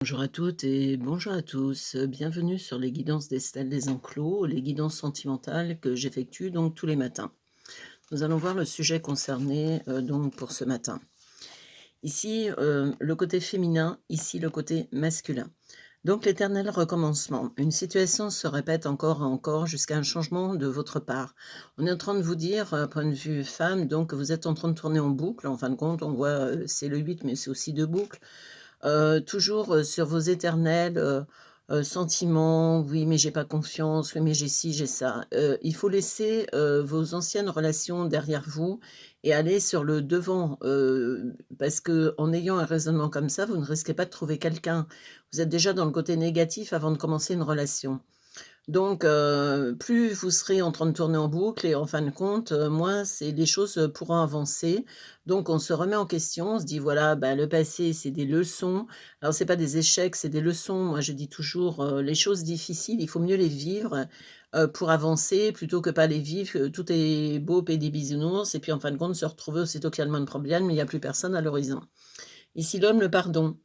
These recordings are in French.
Bonjour à toutes et bonjour à tous. Bienvenue sur les guidances d'Estelle des Enclos, les guidances sentimentales que j'effectue donc tous les matins. Nous allons voir le sujet concerné donc pour ce matin. Ici, le côté féminin, ici le côté masculin. Donc l'éternel recommencement. Une situation se répète encore et encore jusqu'à un changement de votre part. On est en train de vous dire, point de vue femme, donc que vous êtes en train de tourner en boucle. En fin de compte, on voit, c'est le 8, mais c'est aussi 2 boucles. Toujours, sur vos éternels, sentiments: «Oui, mais j'ai pas confiance. Oui, mais j'ai ci, j'ai ça». Il faut laisser, vos anciennes relations derrière vous et aller sur le devant, parce que en ayant un raisonnement comme ça, vous ne risquez pas de trouver quelqu'un. Vous êtes déjà dans le côté négatif avant de commencer une relation. Donc plus vous serez en train de tourner en boucle et en fin de compte, moins c'est les choses, pourront avancer. Donc on se remet en question, on se dit: «Voilà, bah, le passé, c'est des leçons». Alors c'est pas des échecs, c'est des leçons. Moi, je dis toujours, les choses difficiles, il faut mieux les vivre, pour avancer plutôt que pas les vivre, tout est beau, paix des bisounours et puis en fin de compte se retrouver aussitôt qu'il y a le moindre problème, il y a plus personne à l'horizon. Ici l'homme, le pardon.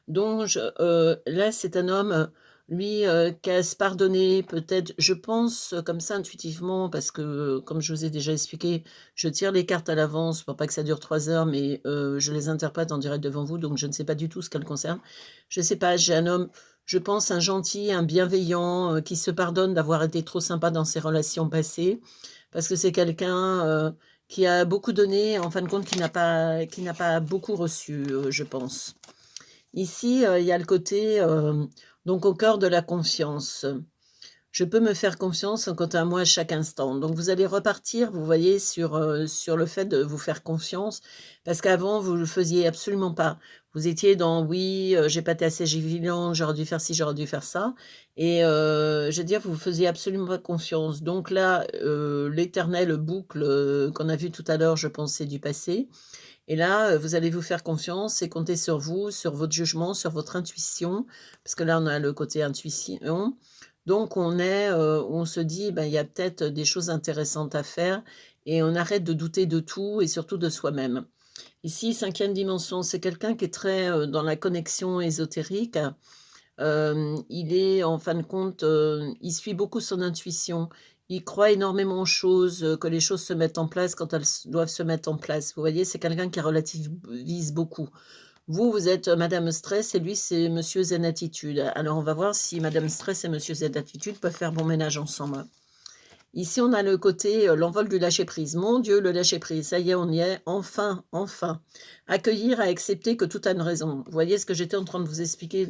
Donc là, c'est un homme, lui, qui a à se pardonner peut-être, je pense, comme ça intuitivement parce que, comme je vous ai déjà expliqué, je tire les cartes à l'avance pour pas que ça dure 3 heures, mais je les interprète en direct devant vous, donc je ne sais pas du tout ce qu'elles concernent. Je sais pas, j'ai un homme, je pense un gentil, un bienveillant, qui se pardonne d'avoir été trop sympa dans ses relations passées, parce que c'est quelqu'un, qui a beaucoup donné, en fin de compte, qui n'a pas beaucoup reçu, je pense. Ici, il y a le côté, donc au cœur de la confiance. Je peux me faire confiance quant à moi à chaque instant. Donc vous allez repartir, vous voyez, sur le fait de vous faire confiance, parce qu'avant vous ne le faisiez absolument pas. Vous étiez dans: «Oui, j'ai pas été assez vigilante, j'aurais dû faire ci, j'aurais dû faire ça» et je veux dire, vous faisiez absolument pas confiance. Donc là, l'éternelle boucle, qu'on a vue tout à l'heure, je pense, c'est du passé et là, vous allez vous faire confiance et compter sur vous, sur votre jugement, sur votre intuition, parce que là, on a le côté intuition. Donc on se dit: «Ben, il y a peut-être des choses intéressantes à faire» et on arrête de douter de tout et surtout de soi-même. Ici, cinquième dimension, c'est quelqu'un qui est très, dans la connexion ésotérique. Il est en fin de compte, il suit beaucoup son intuition. Il croit énormément aux choses, que les choses se mettent en place quand elles doivent se mettre en place. Vous voyez? C'est quelqu'un qui relativise beaucoup. Vous, vous êtes, madame Stress et lui, c'est monsieur Zen Attitude. Alors on va voir si madame Stress et monsieur Zen Attitude peuvent faire bon ménage ensemble. Ici, on a le côté, l'envol du lâcher-prise. Mon Dieu, le lâcher-prise, ça y est, on y est, enfin, enfin. Accueillir et accepter que tout a une raison. Vous voyez ce que j'étais en train de vous expliquer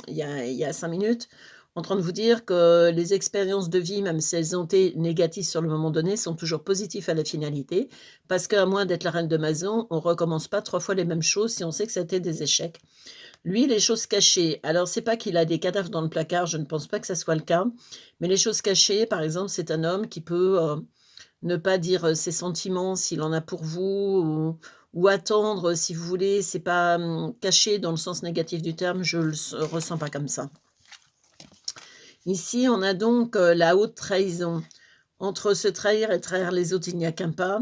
il y a 5 minutes? En train de vous dire que les expériences de vie, même si elles ont été négatives sur le moment donné, sont toujours positives à la finalité, parce qu'à moins d'être la reine de maison, on recommence pas 3 fois les mêmes choses si on sait que ça a été des échecs. Lui, les choses cachées, alors c'est pas qu'il a des cadavres dans le placard, je ne pense pas que ça soit le cas, mais les choses cachées, par exemple, c'est un homme qui peut, ne pas dire, ses sentiments s'il en a pour vous ou attendre, si vous voulez, c'est pas, caché dans le sens négatif du terme, je le ressens pas comme ça. Ici, on a donc, la haute trahison. Entre se trahir et trahir les autres, il n'y a qu'un pas.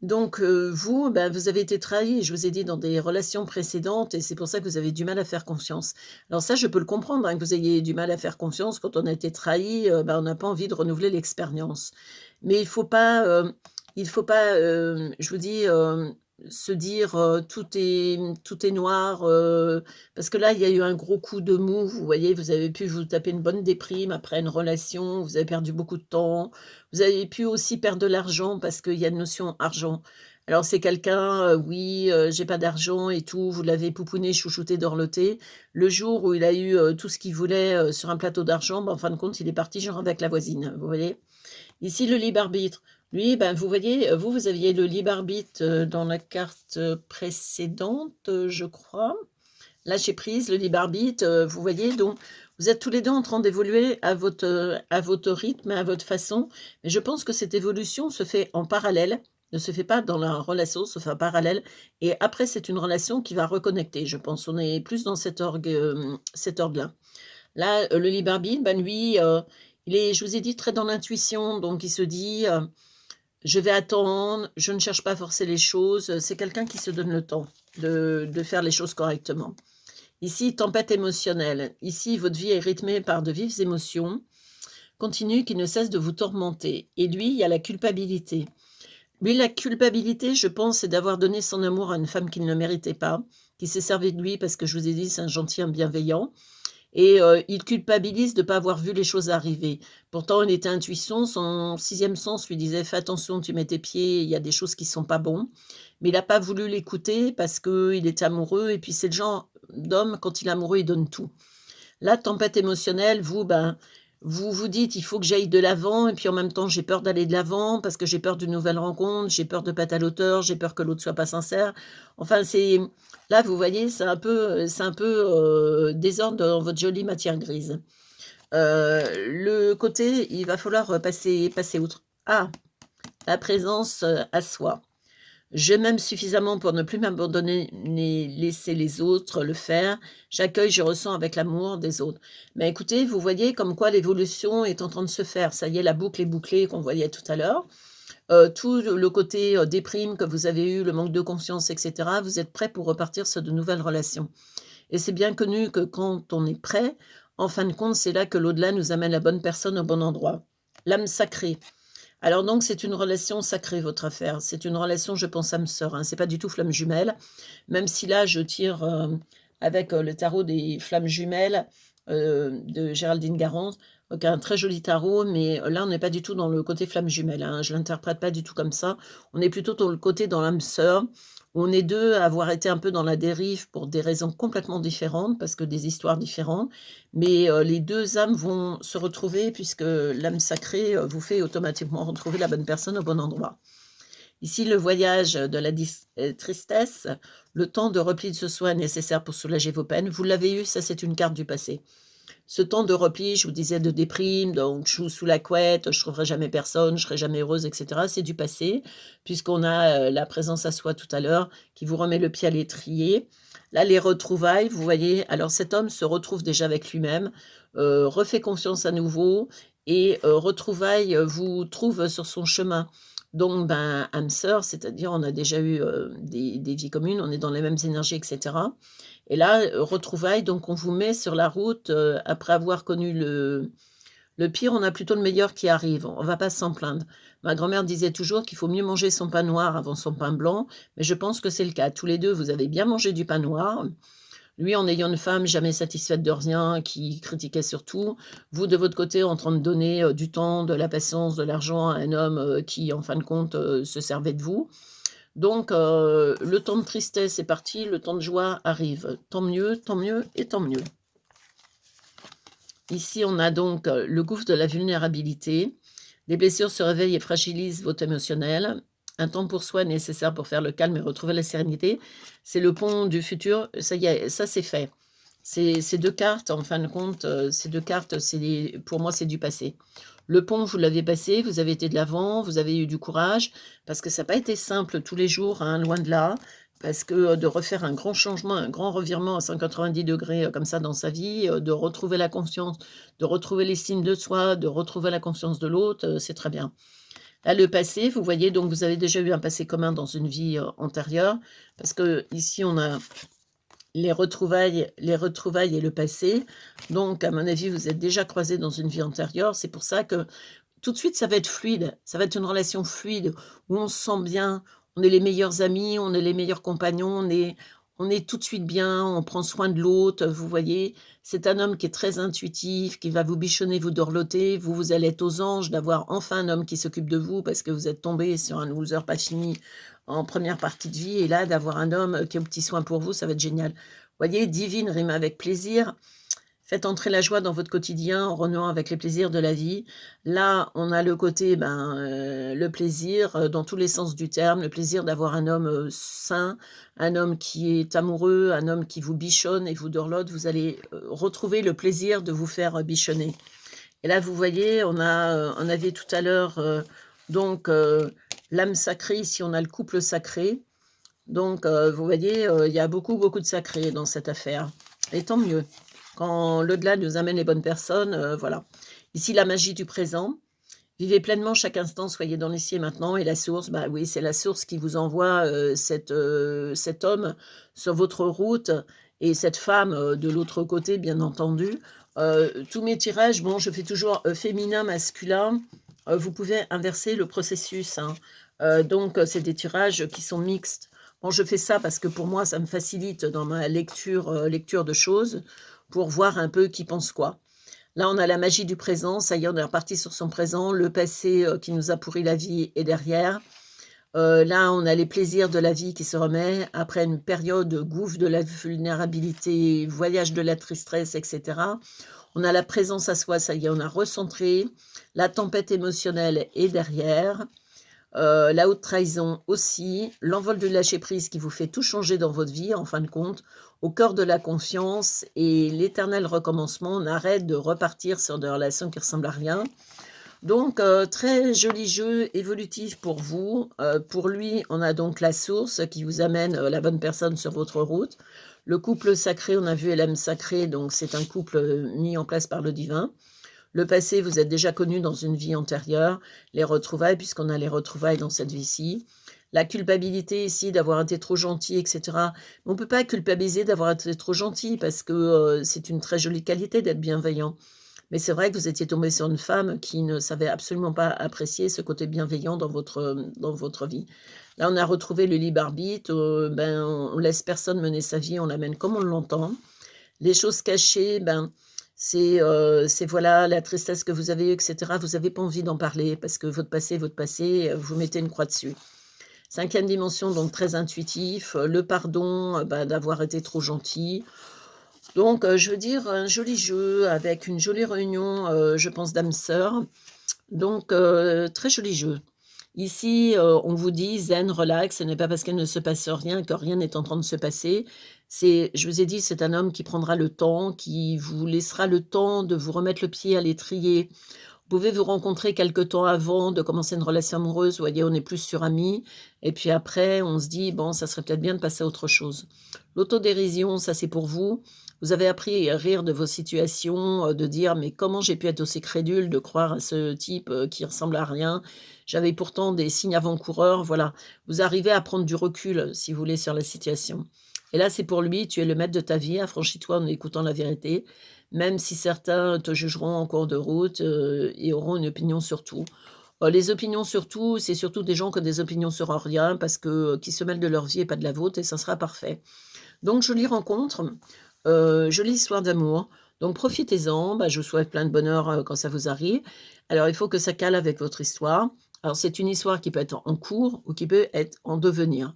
Donc, vous, ben, vous avez été trahi, je vous ai dit, dans des relations précédentes et c'est pour ça que vous avez du mal à faire confiance. Alors ça, je peux le comprendre, hein, que vous ayez du mal à faire confiance. Quand on a été trahi, ben, on n'a pas envie de renouveler l'expérience. Mais il faut pas, je vous dis, se dire, tout est noir, parce que là, il y a eu un gros coup de mou, vous voyez? Vous avez pu vous taper une bonne déprime après une relation, vous avez perdu beaucoup de temps. Vous avez pu aussi perdre de l'argent parce qu'il y a une notion argent. Alors c'est quelqu'un, oui, j'ai pas d'argent et tout, vous l'avez pouponné, chouchouté, dorloté. Le jour où il a eu, tout ce qu'il voulait, sur un plateau d'argent, ben, en fin de compte, il est parti genre avec la voisine, vous voyez? Ici, le libre arbitre. Lui, ben, vous voyez, vous aviez le libre arbitre, dans la carte, précédente, je crois. Lâcher prise, le libre arbitre, vous voyez? Donc vous êtes tous les 2 en train d'évoluer à votre rythme, à votre façon. Mais je pense que cette évolution se fait en parallèle, ne se fait pas dans la relation, se fait en parallèle et après c'est une relation qui va reconnecter, je pense. On est plus dans cet ordre-là. Là, le libre arbitre, ben, lui, il est, je vous ai dit, très dans l'intuition, donc il se dit, «Je vais attendre, je ne cherche pas à forcer les choses», c'est quelqu'un qui se donne le temps de faire les choses correctement. Ici, tempête émotionnelle. Ici, votre vie est rythmée par de vives émotions continues qui ne cessent de vous tourmenter. Et lui, il y a la culpabilité. Lui, la culpabilité, je pense, c'est d'avoir donné son amour à une femme qu'il ne méritait pas, qui s'est servie de lui parce que je vous ai dit, c'est un gentil, un bienveillant. Et il culpabilise de ne pas avoir vu les choses arriver. Pourtant, il était intuition, son sixième sens lui disait: «Fais attention, tu mets tes pieds, il y a des choses qui sont pas bons». Mais il n'a pas voulu l'écouter parce qu'il était amoureux et puis c'est le genre d'homme, quand il est amoureux, il donne tout. La tempête émotionnelle, vous, ben, vous vous dites: «Il faut que j'aille de l'avant» et puis en même temps, j'ai peur d'aller de l'avant parce que j'ai peur d'une nouvelle rencontre, j'ai peur de pas être à l'auteur, j'ai peur que l'autre soit pas sincère. Enfin, c'est là, vous voyez, c'est un peu, désordre dans votre jolie matière grise. Le côté, il va falloir, passer outre. Ah! La présence, à soi. Je m'aime suffisamment pour ne plus m'abandonner ni laisser les autres le faire. J'accueille, je ressens avec l'amour des autres. Mais écoutez, vous voyez comme quoi l'évolution est en train de se faire. Ça y est, la boucle est bouclée qu'on voyait tout à l'heure. Tout le côté, déprime que vous avez eu, le manque de confiance et cetera, vous êtes prêt pour repartir sur de nouvelles relations. Et c'est bien connu que quand on est prêt, en fin de compte, c'est là que l'au-delà nous amène la bonne personne au bon endroit. L'âme sacrée. Alors donc c'est une relation sacrée votre affaire. C'est une relation, je pense, âme sœur, hein. C'est pas du tout flamme jumelle, même si là je tire, avec, le tarot des flammes jumelles, de Géraldine Garance, qui a un très joli tarot, mais là on n'est pas du tout dans le côté flamme jumelle, hein. Je l'interprète pas du tout comme ça. On est plutôt dans le côté dans l'âme sœur, où on est 2 à avoir été un peu dans la dérive pour des raisons complètement différentes, parce que des histoires différentes. Mais les 2 âmes vont se retrouver puisque l'âme sacrée, vous fait automatiquement retrouver la bonne personne au bon endroit. Ici, le voyage de la tristesse, le temps de repli de soi nécessaire pour soulager vos peines. Vous l'avez eu, ça c'est une carte du passé. Ce temps de repli, je vous disais de déprime, donc je suis sous la couette, je trouverai jamais personne, je serai jamais heureuse et cetera. C'est du passé, puisqu'on a, la présence à soi tout à l'heure qui vous remet le pied à l'étrier. Là, les retrouvailles, vous voyez, alors cet homme se retrouve déjà avec lui-même, refait confiance à nouveau et retrouvailles, vous trouve sur son chemin. Donc ben, âme sœur, c'est-à-dire on a déjà eu, des vies communes, on est dans les mêmes énergies et cetera. Et là, retrouvailles, donc on vous met sur la route, après avoir connu le pire, on a plutôt le meilleur qui arrive. On va pas s'en plaindre. Ma grand-mère disait toujours qu'il faut mieux manger son pain noir avant son pain blanc, mais je pense que c'est le cas. Tous les 2, vous avez bien mangé du pain noir. Lui, en ayant une femme jamais satisfaite de rien, qui critiquait sur tout. Vous, de votre côté, en train de donner, du temps, de la patience, de l'argent à un homme, qui, en fin de compte, se servait de vous. Donc le temps de tristesse est parti, le temps de joie arrive. Tant mieux et tant mieux. Ici, on a donc, le gouffre de la vulnérabilité. Les blessures se réveillent et fragilisent votre émotionnel. Un temps pour soi est nécessaire pour faire le calme et retrouver la sérénité. C'est le pont du futur, ça y est, ça c'est fait. Ces 2 cartes, en fin de compte, ces 2 cartes, pour moi, c'est du passé. Le pont, vous l'avez passé, vous avez été de l'avant, vous avez eu du courage, parce que ça n'a pas été simple tous les jours, hein, loin de là. Parce que, de refaire un grand changement, un grand revirement à 190°, comme ça dans sa vie, de retrouver la confiance, de retrouver l'estime de soi, de retrouver la confiance de l'autre, c'est très bien. Là, le passé, vous voyez, donc vous avez déjà eu un passé commun dans une vie, antérieure, parce que ici on a les retrouvailles et le passé. Donc à mon avis, vous êtes déjà croisés dans une vie antérieure. C'est pour ça que tout de suite, ça va être fluide. Ça va être une relation fluide où on se sent bien, on est les meilleurs amis, on est les meilleurs compagnons, on est tout de suite bien, on prend soin de l'autre, vous voyez? C'est un homme qui est très intuitif, qui va vous bichonner, vous dorloter. Vous, vous allez être aux anges d'avoir enfin un homme qui s'occupe de vous parce que vous êtes tombés sur un loser pas fini en première partie de vie et là, d'avoir un homme, qui est aux petits soins pour vous, ça va être génial. Vous voyez? Divine rime avec plaisir. Faites entrer la joie dans votre quotidien en renouant avec les plaisirs de la vie. Là, on a le côté, ben, le plaisir, dans tous les sens du terme, le plaisir d'avoir un homme, sain, un homme qui est amoureux, un homme qui vous bichonne et vous dorlote. Vous allez, retrouver le plaisir de vous faire, bichonner. Et là, vous voyez, on avait tout à l'heure, donc l'âme sacrée, ici on a le couple sacré. Donc vous voyez, il y a beaucoup, beaucoup de sacré dans cette affaire et tant mieux. Quand l'au-delà nous amène les bonnes personnes, voilà. Ici, la magie du présent. Vivez pleinement chaque instant, soyez dans l'ici et maintenant et la source, bah, oui, c'est la source qui vous envoie, cet homme sur votre route et cette femme, de l'autre côté, bien entendu. Tous mes tirages, bon, je fais toujours, féminin, masculin. Vous pouvez inverser le processus, hein. Donc c'est des tirages qui sont mixtes. Bon, je fais ça parce que pour moi, ça me facilite dans ma lecture de choses, pour voir un peu qui pense quoi. Là, on a la magie du présent, ça y est, on est reparti sur son présent. Le passé, qui nous a pourri la vie est derrière. Là, on a les plaisirs de la vie qui se remet après une période gouffre de la vulnérabilité, voyage de la tristesse, et cetera. On a la présence à soi, ça y est, on a recentré. La tempête émotionnelle est derrière. La haute trahison aussi. L'envol du lâcher-prise qui vous fait tout changer dans votre vie, en fin de compte. Au cœur de la confiance et l'éternel recommencement. On arrête de repartir sur des relations qui ressemblent à rien. Donc, très joli jeu évolutif pour vous. Pour lui, on a donc la source qui vous amène, la bonne personne sur votre route. Le couple sacré, on a vu l'âme sacrée, donc c'est un couple, mis en place par le divin. Le passé, vous êtes déjà connu dans une vie antérieure. Les retrouvailles, puisqu'on a les retrouvailles dans cette vie-ci. La culpabilité ici d'avoir été trop gentil, et cetera. On ne peut pas culpabiliser d'avoir été trop gentil parce que, c'est une très jolie qualité d'être bienveillant. Mais c'est vrai que vous étiez tombé sur une femme qui ne savait absolument pas apprécier ce côté bienveillant dans votre vie. Là, on a retrouvé le libre arbitre, ben, on laisse personne mener sa vie, on l'amène comme on l'entend. Les choses cachées, ben, c'est voilà, la tristesse que vous avez eue et cetera. Vous avez pas envie d'en parler parce que votre passé, vous mettez une croix dessus. 5e dimension, donc très intuitif, le pardon, bah, d'avoir été trop gentil. Donc, je veux dire, un joli jeu avec une jolie réunion, je pense d'âmes sœurs. Donc, très joli jeu. Ici, on vous dit: «Zen, relax, ce n'est pas parce qu'il ne se passe rien que rien n'est en train de se passer». Je vous ai dit, c'est un homme qui prendra le temps, qui vous laissera le temps de vous remettre le pied à l'étrier. Vous pouvez vous rencontrer quelque temps avant de commencer une relation amoureuse, vous voyez, on est plus sur amis et puis après on se dit: «Bon, ça serait peut-être bien de passer à autre chose». L'autodérision, ça c'est pour vous. Vous avez appris à rire de vos situations, de dire: «Mais comment j'ai pu être aussi crédule de croire à ce type, qui ressemble à rien? J'avais pourtant des signes avant-coureurs», voilà. Vous arrivez à prendre du recul, si vous voulez, sur la situation. Et là, c'est pour lui: «Tu es le maître de ta vie, affranchis-toi en écoutant la vérité, même si certains te jugeront en cours de route, et auront une opinion sur tout». Les opinions sur tout, c'est surtout des gens qui ont des opinions sur rien parce que, qui se mêlent de leur vie et pas de la vôtre et ça sera parfait. Donc jolie rencontre, jolie histoire d'amour, donc profitez-en. Bah, je vous souhaite plein de bonheur, quand ça vous arrive. Alors il faut que ça cale avec votre histoire. Alors c'est une histoire qui peut être en cours ou qui peut être en devenir.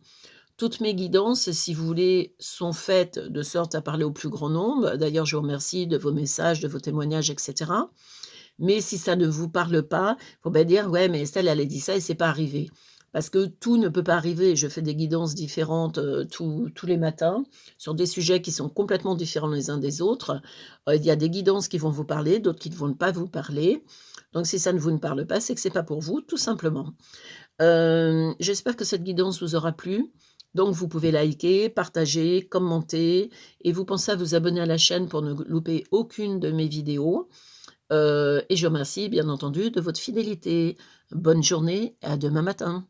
Toutes mes guidances, si vous voulez, sont faites de sorte à parler au plus grand nombre. D'ailleurs, je vous remercie de vos messages, de vos témoignages et cetera. Mais si ça ne vous parle pas, faut pas dire: «Ouais, mais Estelle, elle a dit ça et c'est pas arrivé». Parce que tout ne peut pas arriver. Je fais des guidances différentes, tous les matins sur des sujets qui sont complètement différents les uns des autres. Il y a des guidances qui vont vous parler, d'autres qui ne vont pas vous parler. Donc si ça ne vous parle pas, c'est que c'est pas pour vous, tout simplement. J'espère que cette guidance vous aura plu. Donc vous pouvez liker, partager, commenter et vous pensez à vous abonner à la chaîne pour ne louper aucune de mes vidéos. Et je vous remercie bien entendu de votre fidélité. Bonne journée et à demain matin.